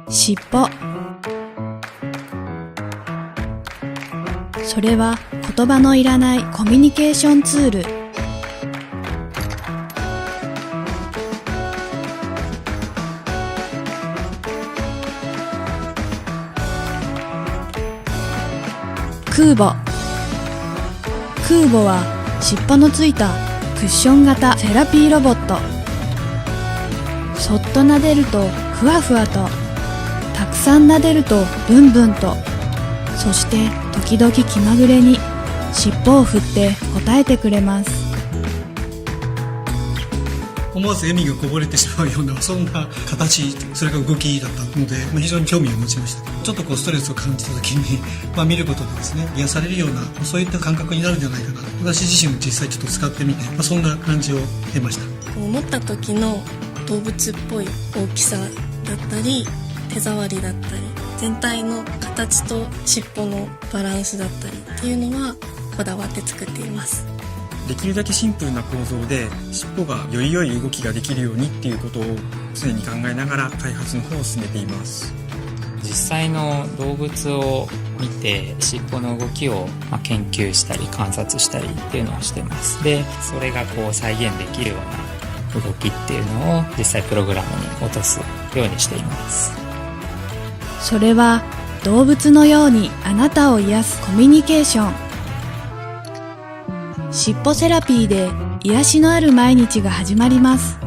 しっぽ。それは言葉のいらないコミュニケーションツール。空母。空母は尻尾のついたクッション型セラピーロボット。そっと撫でるとふわふわと、たくさん撫でるとブンブンと、そして時々気まぐれに尻尾を振って答えてくれます。思わず笑みがこぼれてしまうような、そんな形、それが動きだったので、非常に興味を持ちました。ちょっとストレスを感じた時に、見ることでですね、癒されるような、そういった感覚になるんじゃないかな。私自身も実際ちょっと使ってみて、そんな感じを得ました。持った時の動物っぽい大きさだったり、手触りだったり、全体の形と尻尾のバランスだったりっていうのはこだわって作っています。できるだけシンプルな構造で尻尾がより良い動きができるようにっていうことを常に考えながら開発の方を進めています。実際の動物を見て尻尾の動きを研究したり観察したりっていうのをしてます。で、それが再現できるような動きっていうのを実際プログラムに落とすようにしています。それは動物のようにあなたを癒すコミュニケーション。しっぽセラピーで癒しのある毎日が始まります。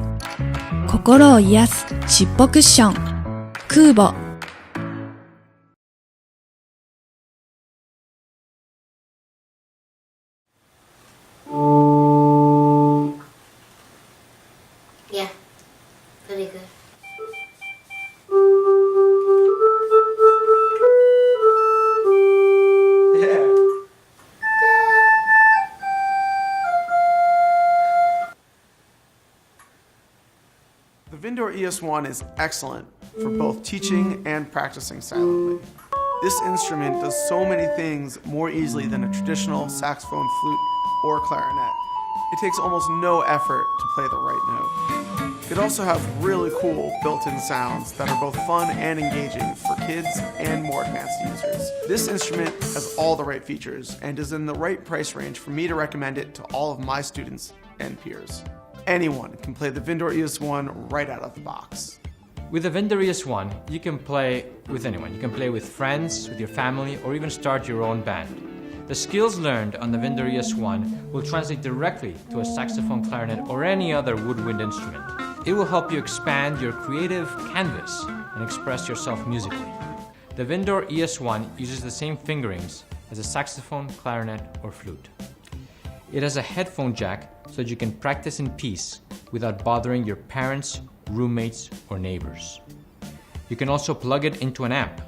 心を癒すしっぽクッション。空母。Yeah, pretty good. The Vindor ES1 is excellent for both teaching and practicing silently. This instrument does so many things more easily than a traditional saxophone, flute, or clarinet. It takes almost no effort to play the right note. It also has really cool built-in sounds that are both fun and engaging for kids and more advanced users. This instrument has all the right features and is in the right price range for me to recommend it to all of my students and peers. Anyone can play the Vindor ES1 right out of the box. With the Vindor ES1, you can play with anyone. You can play with friends, with your family, or even start your own band. The skills learned on the Vindor ES1 will translate directly to a saxophone, clarinet, or any other woodwind instrument. It will help you expand your creative canvas and express yourself musically. The Vindor ES1 uses the same fingerings as a saxophone, clarinet, or flute. It has a headphone jack so that you can practice in peace without bothering your parents, roommates, or neighbors. You can also plug it into an amp.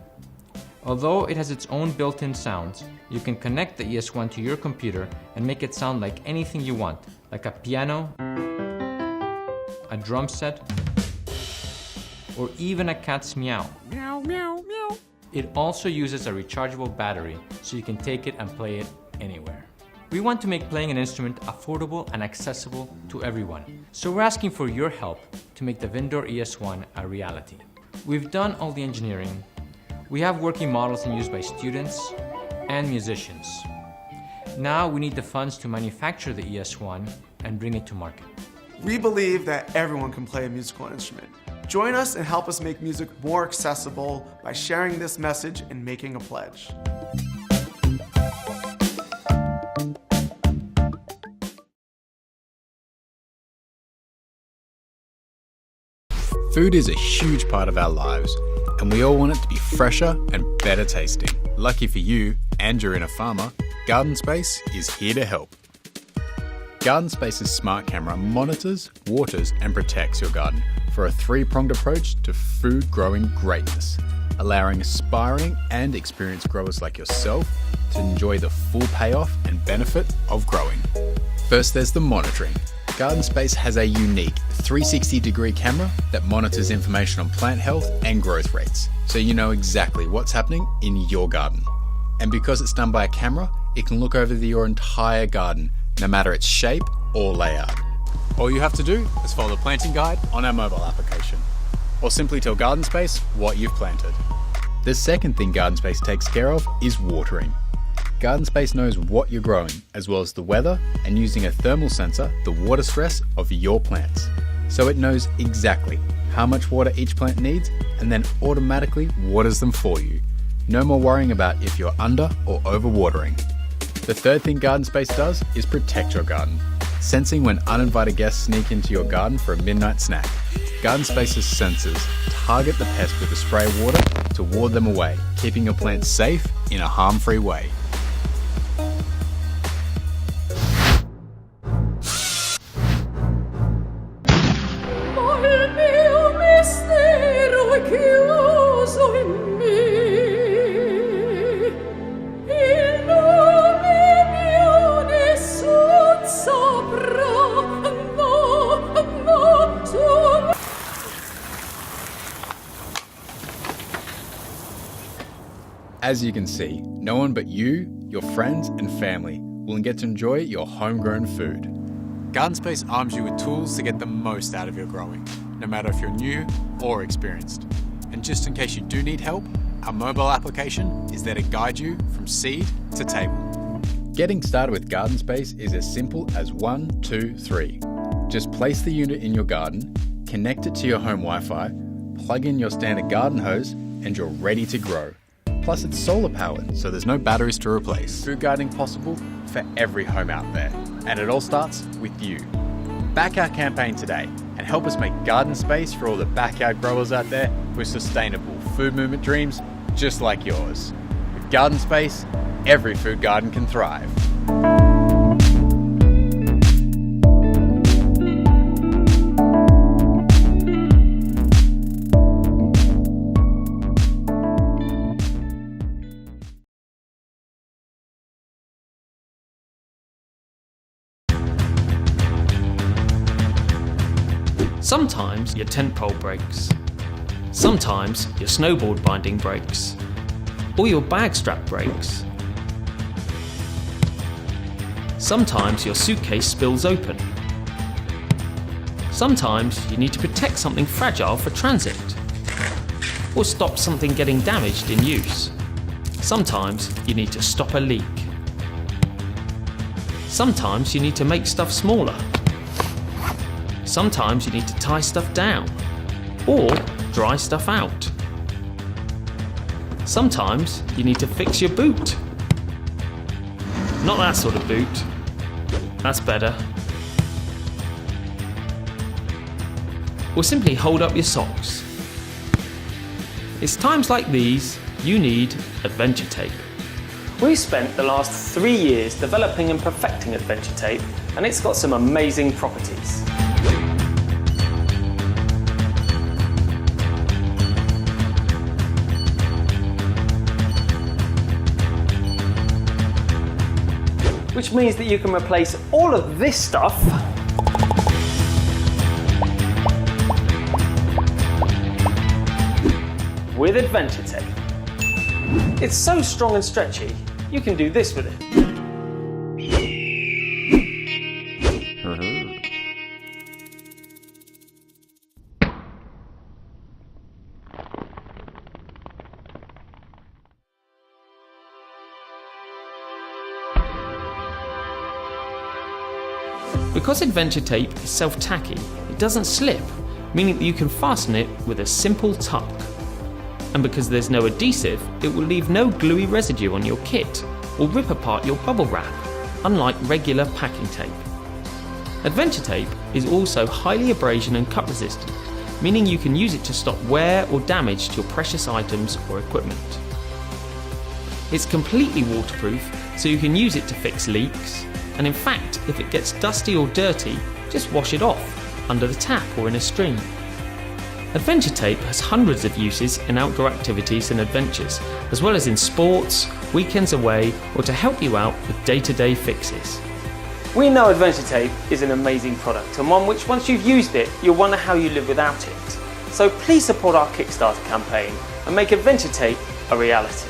Although it has its own built-in sounds, you can connect the ES1 to your computer and make it sound like anything you want, like a piano, a drum set, or even a cat's meow. Meow, meow, meow. It also uses a rechargeable battery, so you can take it and play it anywhere. We want to make playing an instrument affordable and accessible to everyone. So we're asking for your help to make the Vindor ES1 a reality. We've done all the engineering. We have working models in use by students and musicians. Now we need the funds to manufacture the ES1 and bring it to market. We believe that everyone can play a musical instrument. Join us and help us make music more accessible by sharing this message and making a pledge. Food is a huge part of our lives, and we all want it to be fresher and better tasting. Lucky for you, and you're in a farmer, GardenSpace is here to help. GardenSpace's smart camera monitors, waters, and protects your garden for a three-pronged approach to food growing greatness, allowing aspiring and experienced growers like yourself to enjoy the full payoff and benefit of growing. First, there's the monitoring. GardenSpace has a unique 360-degree camera that monitors information on plant health and growth rates, so you know exactly what's happening in your garden. And because it's done by a camera, it can look over your entire garden, no matter its shape or layout. All you have to do is follow the planting guide on our mobile application. or simply tell GardenSpace what you've planted. The second thing GardenSpace takes care of is watering. GardenSpace knows what you're growing, as well as the weather, and using a thermal sensor, the water stress of your plants. So it knows exactly how much water each plant needs and then automatically waters them for you. No more worrying about if you're under or over watering. The third thing GardenSpace does is protect your garden, sensing when uninvited guests sneak into your garden for a midnight snack. GardenSpace's sensors target the pest with a spray of water to ward them away, keeping your plants safe in a harm-free way. As you can see, no one but you, your friends and family will get to enjoy your homegrown food. GardenSpace arms you with tools to get the most out of your growing, no matter if you're new or experienced. And just in case you do need help, our mobile application is there to guide you from seed to table. Getting started with GardenSpace is as simple as 1, 2, 3. Just place the unit in your garden, connect it to your home Wi-Fi, plug in your standard garden hose, and you're ready to grow. Plus it's solar powered, so there's no batteries to replace. Food gardening possible for every home out there. And it all starts with you. Back our campaign today and help us make garden space for all the backyard growers out there with sustainable food movement dreams just like yours. With GardenSpace, every food garden can thrive. Sometimes your tent pole breaks. Sometimes your snowboard binding breaks. Or your bag strap breaks. Sometimes your suitcase spills open. Sometimes you need to protect something fragile for transit. Or stop something getting damaged in use. Sometimes you need to stop a leak. Sometimes you need to make stuff smaller. Sometimes you need to tie stuff down, or dry stuff out. Sometimes you need to fix your boot. Not that sort of boot. That's better. Or simply hold up your socks. It's times like these you need Adventure Tape. We've spent the last 3 years developing and perfecting Adventure Tape, and it's got some amazing properties. Which means that you can replace all of this stuff with Adventure Tape. It's so strong and stretchy, you can do this with it. Because Adventure Tape is self-tacky, it doesn't slip, meaning that you can fasten it with a simple tuck. And because there's no adhesive, it will leave no gluey residue on your kit or rip apart your bubble wrap, unlike regular packing tape. Adventure Tape is also highly abrasion and cut resistant, meaning you can use it to stop wear or damage to your precious items or equipment. It's completely waterproof, so you can use it to fix leaks, and in fact, if it gets dusty or dirty, just wash it off, under the tap or in a stream. Adventure Tape has hundreds of uses in outdoor activities and adventures, as well as in sports, weekends away, or to help you out with day-to-day fixes. We know Adventure Tape is an amazing product, and one which once you've used it, you'll wonder how you live without it. So please support our Kickstarter campaign and make Adventure Tape a reality.